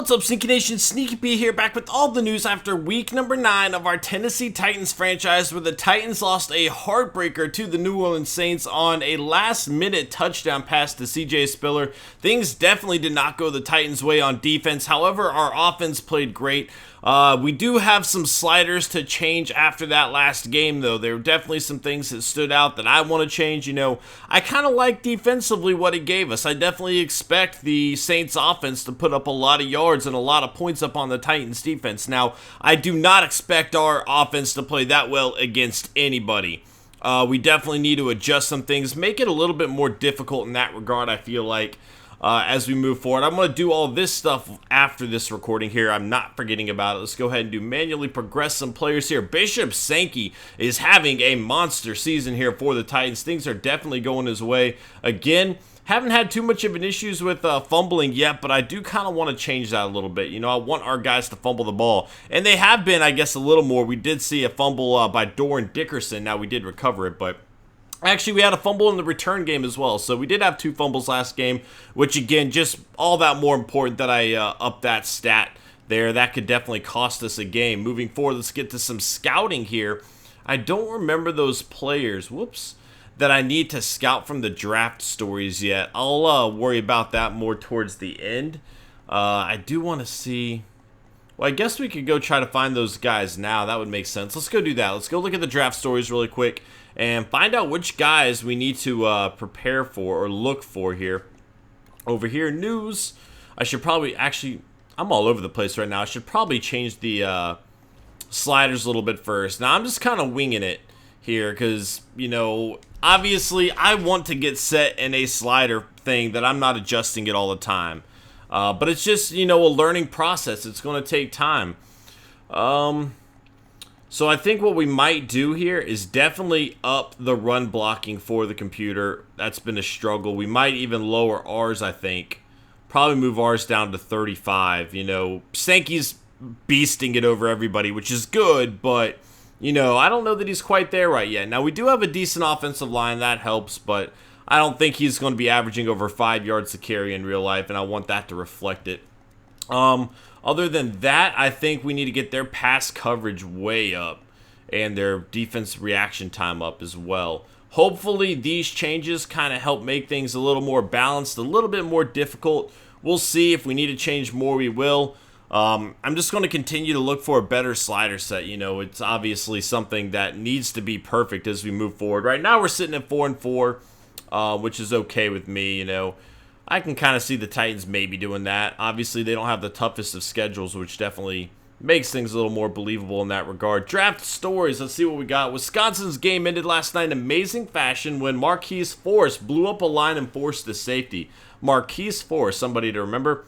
What's up, Sneaky Nation? Sneaky P here, back with all the news after week number 9 of our Tennessee Titans franchise, where the Titans lost a heartbreaker to the New Orleans Saints on a last-minute touchdown pass to CJ Spiller. Things definitely did not go the Titans' way on defense. However, our offense played great. We do have some sliders to change after that last game, though. There were definitely some things that stood out that I want to change. You know, I kind of like defensively what it gave us. I definitely expect the Saints offense to put up a lot of yards and a lot of points up on the Titans defense. Now, I do not expect our offense to play that well against anybody. We definitely need to adjust some things, make it a little bit more difficult in that regard, I feel like. As we move forward, I'm going to do all this stuff after this recording here. I'm not forgetting about it. Let's go ahead and do manually progress some players here. Bishop Sankey is having a monster season here for the Titans. Things are definitely going his way. Again, haven't had too much of an issues with fumbling yet, but I do kind of want to change that a little bit. You know, I want our guys to fumble the ball, and they have been, I guess, a little more. We did see a fumble by Doran Dickerson. Now, we did recover it, but actually, we had a fumble in the return game as well, so we did have 2 fumbles last game, which, again, just all that more important that I up that stat there. That could definitely cost us a game. Moving forward, let's get to some scouting here. I don't remember those players, that I need to scout from the draft stories yet. I'll worry about that more towards the end. I do want to see... Well, I guess we could go try to find those guys now. That would make sense. Let's go do that. Let's go look at the draft stories really quick and find out which guys we need to prepare for or look for here. Over here, news. I should probably, actually, I'm all over the place right now. I should probably change the sliders a little bit first. Now, I'm just kind of winging it here because, you know, obviously I want to get set in a slider thing that I'm not adjusting it all the time. But it's just, you know, a learning process. It's going to take time. So I think what we might do here is definitely up the run blocking for the computer. That's been a struggle. We might even lower ours, I think. Probably move ours down to 35. You know, Sankey's beasting it over everybody, which is good, but, you know, I don't know that he's quite there right yet. Now, we do have a decent offensive line. That helps, but I don't think he's going to be averaging over 5 yards to carry in real life, and I want that to reflect it. Other than that, I think we need to get their pass coverage way up and their defense reaction time up as well. Hopefully, these changes kind of help make things a little more balanced, a little bit more difficult. We'll see. If we need to change more, we will. I'm just going to continue to look for a better slider set. You know, it's obviously something that needs to be perfect as we move forward. Right now, we're sitting at 4-4. Which is okay with me, you know. I can kind of see the Titans maybe doing that. Obviously, they don't have the toughest of schedules, which definitely makes things a little more believable in that regard. Draft stories, let's see what we got. Wisconsin's game ended last night in amazing fashion when Marquise Forrest blew up a line and forced the safety. Marquise Forrest, somebody to remember.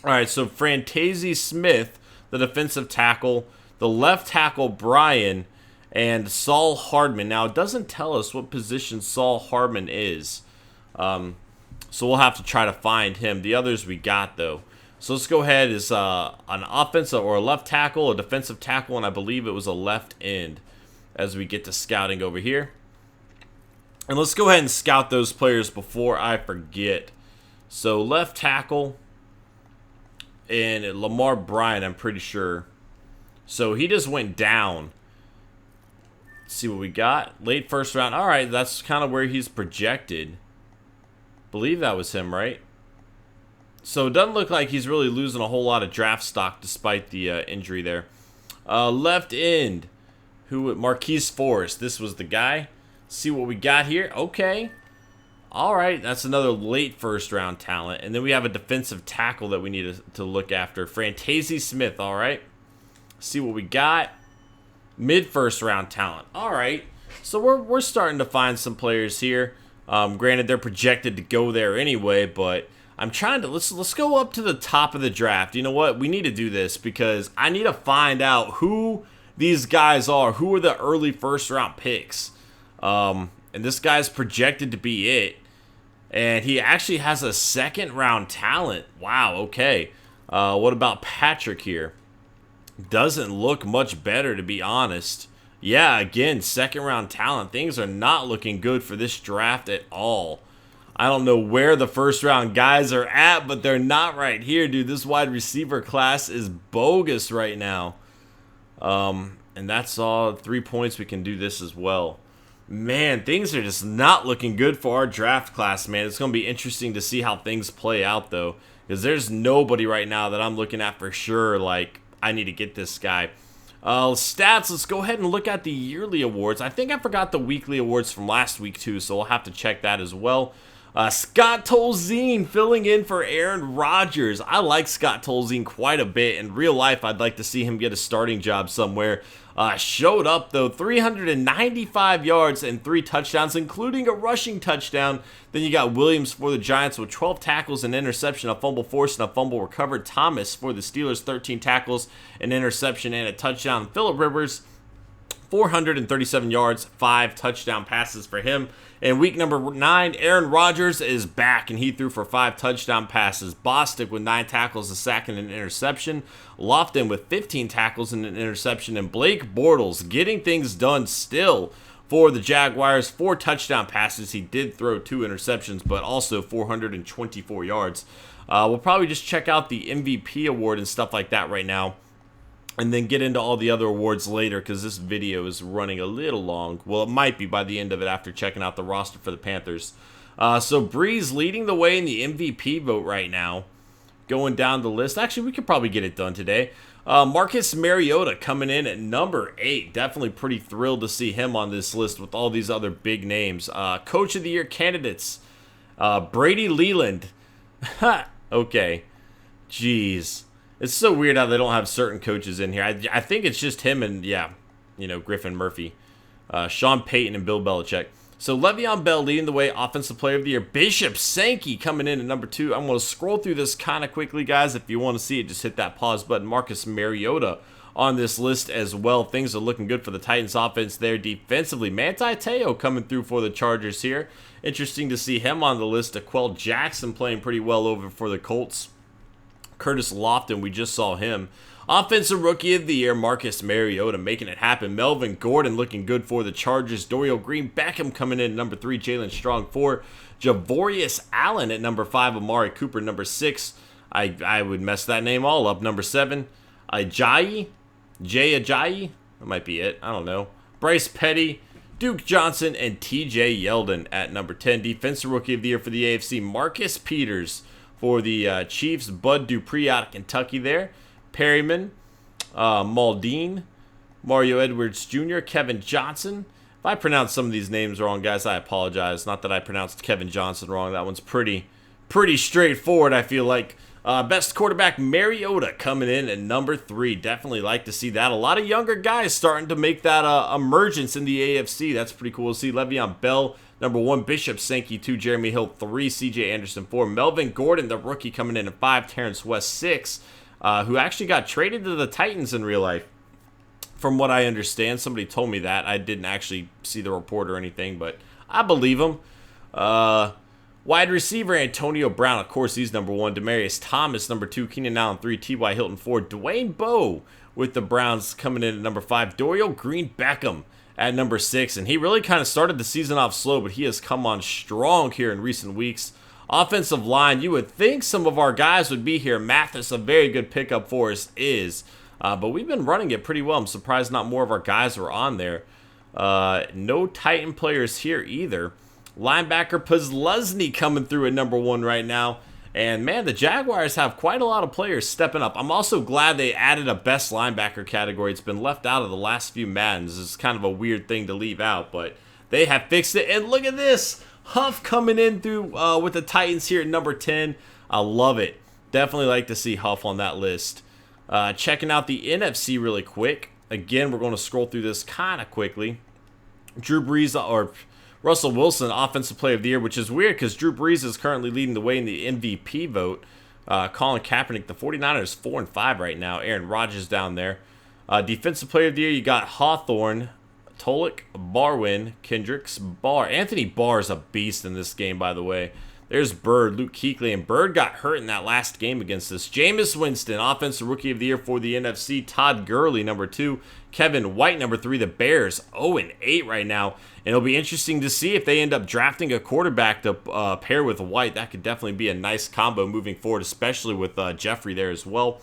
All right, so Frantese Smith, the defensive tackle, the left tackle, Brian, and Saul Hardman. Now, it doesn't tell us what position Saul Hardman is. So we'll have to try to find him. The others we got, though. So let's go ahead. Is an offensive or a left tackle, a defensive tackle, and I believe it was a left end as we get to scouting over here. And let's go ahead and scout those players before I forget. So left tackle and Lamar Bryant, I'm pretty sure. So he just went down. See what we got. Late first round. All right, that's kind of where he's projected. Believe that was him, right? So it doesn't look like he's really losing a whole lot of draft stock despite the injury there. Left end. Marquise Forrest. This was the guy. See what we got here. Okay. All right, that's another late first round talent. And then we have a defensive tackle that we need to look after. Frantese Smith, all right. See what we got. Mid-first round talent. All right. So we're starting to find some players here. Granted, they're projected to go there anyway, but I'm trying to let's go up to the top of the draft. You know what? We need to do this because I need to find out who these guys are. Who are the early first round picks? And this guy's projected to be it. And he actually has a second round talent. Wow, okay. What about Patrick here? Doesn't look much better, to be honest. Yeah, again, second round talent. Things are not looking good for this draft at all. I don't know where the first round guys are at, but they're not right here, dude. This wide receiver class is bogus right now. And that's all 3 points. We can do this as well. Man, things are just not looking good for our draft class, man. It's going to be interesting to see how things play out, though, because there's nobody right now that I'm looking at for sure, like, I need to get this guy. Stats, let's go ahead and look at the yearly awards. I think I forgot the weekly awards from last week, too, so we'll have to check that as well. Scott Tolzien filling in for Aaron Rodgers. I like Scott Tolzien quite a bit. In real life, I'd like to see him get a starting job somewhere. Showed up, though, 395 yards and 3 touchdowns, including a rushing touchdown. Then you got Williams for the Giants with 12 tackles, an interception, a fumble forced, and a fumble recovered. Thomas for the Steelers, 13 tackles, an interception, and a touchdown. Phillip Rivers, 437 yards, 5 touchdown passes for him. In week number 9, Aaron Rodgers is back, and he threw for 5 touchdown passes. Bostic with 9 tackles, a sack, and an interception. Lofton with 15 tackles and an interception. And Blake Bortles getting things done still for the Jaguars. 4 touchdown passes. He did throw 2 interceptions, but also 424 yards. We'll probably just check out the MVP award and stuff like that right now, and then get into all the other awards later, because this video is running a little long. Well, it might be by the end of it after checking out the roster for the Panthers. So Breeze leading the way in the MVP vote right now. Going down the list. Actually, we could probably get it done today. Marcus Mariota coming in at number 8. Definitely pretty thrilled to see him on this list with all these other big names. Coach of the Year candidates. Brady Leland. Okay. Jeez. It's so weird how they don't have certain coaches in here. I think it's just him and, yeah, you know, Griffin Murphy. Sean Payton and Bill Belichick. So Le'Veon Bell leading the way, Offensive Player of the Year. Bishop Sankey coming in at number 2. I'm going to scroll through this kind of quickly, guys. If you want to see it, just hit that pause button. Marcus Mariota on this list as well. Things are looking good for the Titans offense there defensively. Manti Te'o coming through for the Chargers here. Interesting to see him on the list. Aquell Jackson playing pretty well over for the Colts. Curtis Lofton, we just saw him. Offensive Rookie of the Year, Marcus Mariota making it happen. Melvin Gordon looking good for the Chargers. Dorial Green-Beckham coming in at number 3. Jalen Strong 4. Javorius Allen at number 5. Amari Cooper number 6. I would mess that name all up. Number 7. Jay Ajayi. That might be it. I don't know. Bryce Petty, Duke Johnson, and TJ Yeldon at number 10. Defensive Rookie of the Year for the AFC, Marcus Peters. For the Chiefs, Bud Dupree out of Kentucky there. Perryman, Maldine, Mario Edwards Jr., Kevin Johnson. If I pronounced some of these names wrong, guys, I apologize. Not that I pronounced Kevin Johnson wrong. That one's pretty straightforward, I feel like. Best quarterback, Mariota, coming in at number 3. Definitely like to see that. A lot of younger guys starting to make that emergence in the AFC. That's pretty cool to see. Le'Veon Bell, number 1. Bishop Sankey, 2. Jeremy Hill, 3. CJ Anderson, 4. Melvin Gordon, the rookie, coming in at 5. Terrence West, 6. Who actually got traded to the Titans in real life. From what I understand, somebody told me that. I didn't actually see the report or anything, but I believe him. Wide receiver, Antonio Brown. Of course, he's number 1. Demaryius Thomas, number 2. Keenan Allen, 3. T.Y. Hilton, 4. Dwayne Bowe with the Browns coming in at number 5. Dorial Green-Beckham at number 6. And he really kind of started the season off slow, but he has come on strong here in recent weeks. Offensive line, you would think some of our guys would be here. Mathis, a very good pickup for us, is. But we've been running it pretty well. I'm surprised not more of our guys were on there. No Titan players here either. Linebacker Puzlesny coming through at number 1 right now. And, man, the Jaguars have quite a lot of players stepping up. I'm also glad they added a best linebacker category. It's been left out of the last few Maddens. It's kind of a weird thing to leave out, but they have fixed it. And look at this. Huff coming in through with the Titans here at number 10. I love it. Definitely like to see Huff on that list. Checking out the NFC really quick. Again, we're going to scroll through this kind of quickly. Drew Brees, or Russell Wilson, Offensive Player of the Year, which is weird because Drew Brees is currently leading the way in the MVP vote. Colin Kaepernick, the 49ers, 4-5 right now. Aaron Rodgers down there. Defensive Player of the Year, you got Hawthorne, Tolick, Barwin, Kendricks, Barr. Anthony Barr is a beast in this game, by the way. There's Bird, Luke Kuechly, and Bird got hurt in that last game against us. Jameis Winston, Offensive Rookie of the Year for the NFC. Todd Gurley, number 2. Kevin White, number 3. The Bears, 0-8 right now. And it'll be interesting to see if they end up drafting a quarterback to pair with White. That could definitely be a nice combo moving forward, especially with Jeffrey there as well.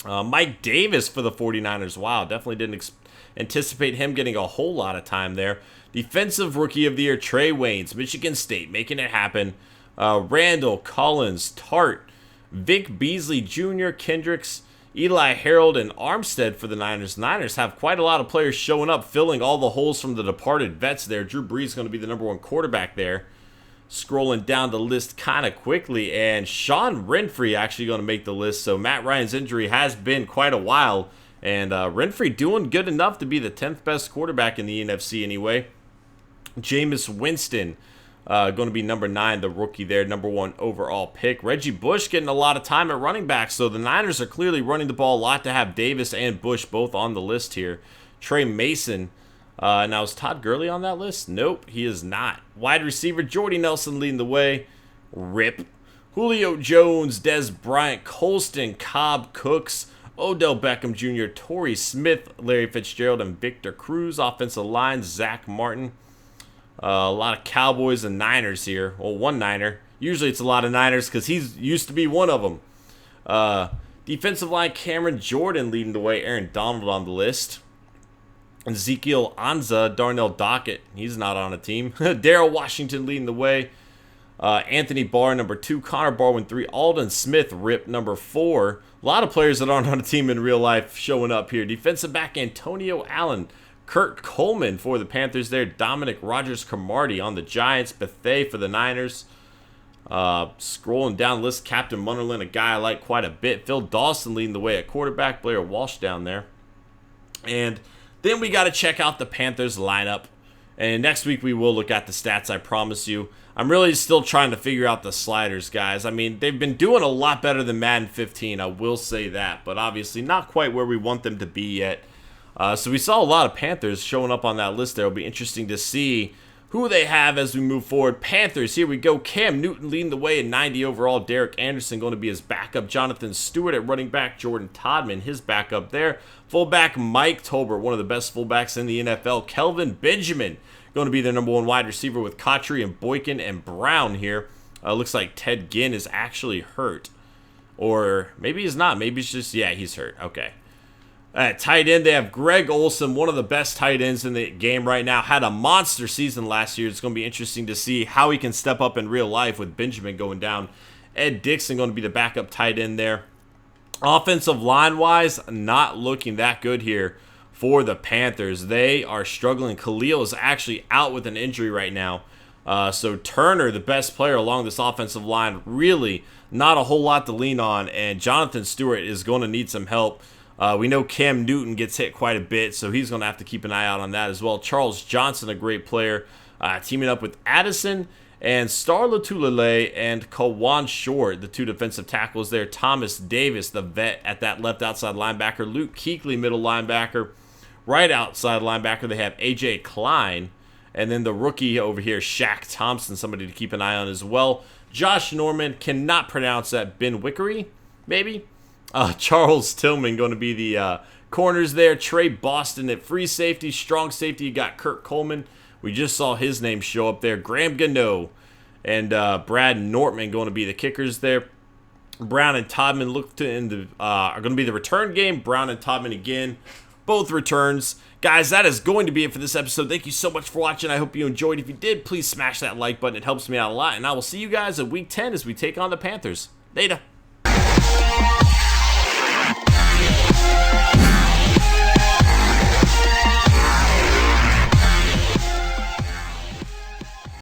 Mike Davis for the 49ers. Wow, definitely didn't anticipate him getting a whole lot of time there. Defensive Rookie of the Year, Trey Waynes, Michigan State, making it happen. Randall, Collins, Tart, Vic Beasley Jr., Kendricks, Eli Harold, and Armstead for the Niners. Niners have quite a lot of players showing up, filling all the holes from the departed vets there. Drew Brees is going to be the number 1 quarterback there. Scrolling down the list kind of quickly, and Sean Renfree actually going to make the list. So Matt Ryan's injury has been quite a while, and Renfree doing good enough to be the 10th best quarterback in the NFC anyway. Jameis Winston going to be number 9, the rookie there, number 1 overall pick. Reggie Bush getting a lot of time at running back, so the Niners are clearly running the ball a lot to have Davis and Bush both on the list here. Trey Mason. Now, is Todd Gurley on that list? Nope, he is not. Wide receiver, Jordy Nelson leading the way. Rip. Julio Jones, Dez Bryant, Colston, Cobb, Cooks, Odell Beckham Jr., Torrey Smith, Larry Fitzgerald, and Victor Cruz. Offensive line, Zach Martin. A lot of Cowboys and Niners here. Well, one Niner. Usually it's a lot of Niners because he's used to be one of them. Defensive line, Cameron Jordan leading the way. Aaron Donald on the list. Ezekiel Anza, Darnell Dockett. He's not on a team. Darrell Washington leading the way. Anthony Barr, number 2. Connor Barwin, 3. Aldon Smith, Rip, number 4. A lot of players that aren't on a team in real life showing up here. Defensive back, Antonio Allen. Kurt Coleman for the Panthers there. Dominic Rodgers-Cromartie on the Giants. Bethea for the Niners. Scrolling down the list, Captain Munnerlyn, a guy I like quite a bit. Phil Dawson leading the way at quarterback. Blair Walsh down there. And then we got to check out the Panthers lineup. And next week we will look at the stats, I promise you. I'm really still trying to figure out the sliders, guys. I mean, they've been doing a lot better than Madden 15, I will say that. But obviously not quite where we want them to be yet. So we saw a lot of Panthers showing up on that list there. It'll be interesting to see who they have as we move forward. Panthers, here we go. Cam Newton leading the way at 90 overall. Derek Anderson going to be his backup. Jonathan Stewart at running back. Jordan Todman, his backup there. Fullback Mike Tolbert, one of the best fullbacks in the NFL. Kelvin Benjamin going to be the number 1 wide receiver with Kotry and Boykin and Brown here. Looks like Ted Ginn is actually hurt. Or maybe he's not. Maybe it's just, yeah, he's hurt. Okay. At tight end, they have Greg Olsen, one of the best tight ends in the game right now. Had a monster season last year. It's going to be interesting to see how he can step up in real life with Benjamin going down. Ed Dixon going to be the backup tight end there. Offensive line-wise, not looking that good here for the Panthers. They are struggling. Khalil is actually out with an injury right now. So Turner, the best player along this offensive line, really not a whole lot to lean on. And Jonathan Stewart is going to need some help. We know Cam Newton gets hit quite a bit, so he's going to have to keep an eye out on that as well. Charles Johnson, a great player, teaming up with Addison and Star Lotulelei and Kawan Short, the 2 defensive tackles there. Thomas Davis, the vet, at that left outside linebacker. Luke Kuechly, middle linebacker. Right outside linebacker, they have A.J. Klein. And then the rookie over here, Shaq Thompson, somebody to keep an eye on as well. Josh Norman, cannot pronounce that. Ben Wickery, maybe? Charles Tillman going to be the corners there. Trey Boston at free safety. Strong safety, you got Kurt Coleman. We just saw his name show up there. Graham Gano and Brad Nortman going to be the kickers there. Brown and Todman are going to be the return game. Brown and Todman again, both returns. Guys, that is going to be it for this episode. Thank you so much for watching. I hope you enjoyed. If you did, please smash that like button. It helps me out a lot. And I will see you guys at Week 10 as we take on the Panthers. Later.